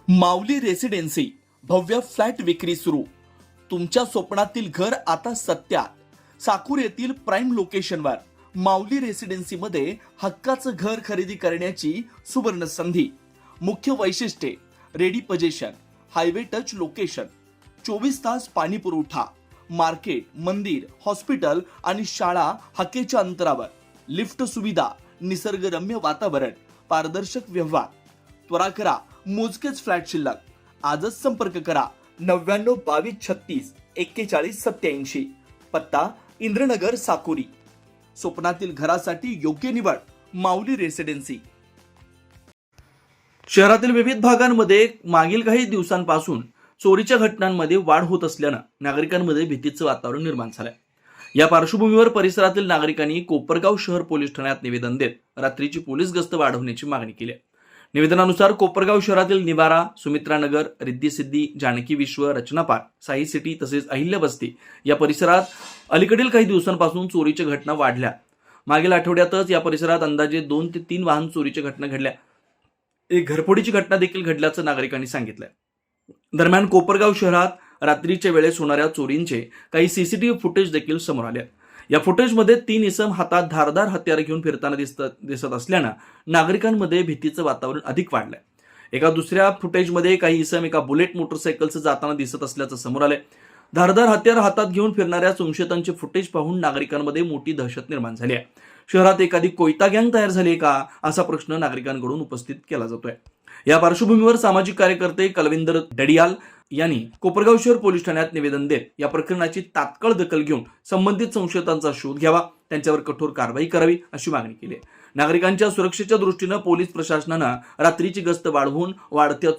माऊली residency भव्य flat विक्री सुरू. तुमच्या स्वप्नातील घर आता सत्यात. साकूर येथील प्राइम लोकेशनवर माऊली रेसिडेन्सीमध्ये हक्काचं घर खरेदी करण्याची सुवर्ण संधी. मुख्य वैशिष्ट्ये: ready position, highway touch location, 24 तास पाणी पुरवठा, मार्केट, मंदिर, हॉस्पिटल आणि शाळा हक्केच्या अंतरावर, लिफ्ट सुविधा, निसर्गरम्य वातावरण, पारदर्शक व्यवहार. त्वरा करा, मोजकेच फ्लॅट शिल्लक. आजच संपर्क करा 99 22 36 4187. पत्ता: इंद्रनगर, साकुरी. स्वप्नातील घरासाठी योग्य निवड माऊली रेसिडेन्सी. शहरातील विविध भागांमध्ये मागील काही दिवसांपासून चोरीच्या घटनांमध्ये वाढ होत असल्यानं नागरिकांमध्ये भीतीचं वातावरण निर्माण झालंय. या पार्श्वभूमीवर परिसरातील नागरिकांनी कोपरगाव शहर पोलीस ठाण्यात निवेदन देत रात्रीची पोलीस गस्त वाढवण्याची मागणी केली आहे. निवेदनानुसार कोपरगाव शहरातील निवारा, सुमित्रानगर, रिद्धी सिद्धी, जानकी विश्व, रचना पार्क, साई सिटी तसेच अहिल्या बस्ती या परिसरात अलीकडील काही दिवसांपासून चोरीच्या घटना वाढल्या. मागील आठवड्यातच या परिसरात अंदाजे 2 ते 3 वाहन चोरीच्या घटना घडल्या. एक घरफोडीची घटना देखील घडल्याचं नागरिकांनी सांगितलंय. दरम्यान कोपरगाव शहरात रात्रीच्या वेळेस होणाऱ्या चोरींचे काही सीसीटीव्ही फुटेज देखील समोर आले. या फुटेजमध्ये 3 इसम हातात धारदार हत्यार घेऊन फिरताना दिसत असल्यानं नागरिकांमध्ये भीतीचं वातावरण अधिक वाढलंय. एका दुसऱ्या फुटेजमध्ये काही इसम एका बुलेट मोटरसायकलचं जाताना दिसत असल्याचं समोर आलंय. धारदार हत्यार हातात घेऊन फिरणाऱ्या संशयितांचे फुटेज पाहून नागरिकांमध्ये मोठी दहशत निर्माण झाली आहे. शहरात एखादी कोयता गँग तयार झाली का, असा प्रश्न नागरिकांकडून उपस्थित केला जातोय. या पार्श्वभूमीवर सामाजिक कार्यकर्ते कलविंदर डडियाल यांनी कोपरगाव शहर पोलीस ठाण्यात निवेदन देत या प्रकरणाची तात्काळ दखल घेऊन संबंधित संशयितांचा शोध घ्यावा, त्यांच्यावर कठोर कारवाई करावी अशी मागणी केली आहे. नागरिकांच्या सुरक्षेच्या दृष्टीनं पोलीस प्रशासनानं रात्रीची गस्त वाढवून वाढत्या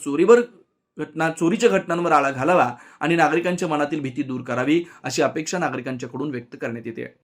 चोरीच्या घटनांवर आळा घालावा आणि नागरिकांच्या मनातील भीती दूर करावी अशी अपेक्षा नागरिकांच्याकडून व्यक्त करण्यात येते.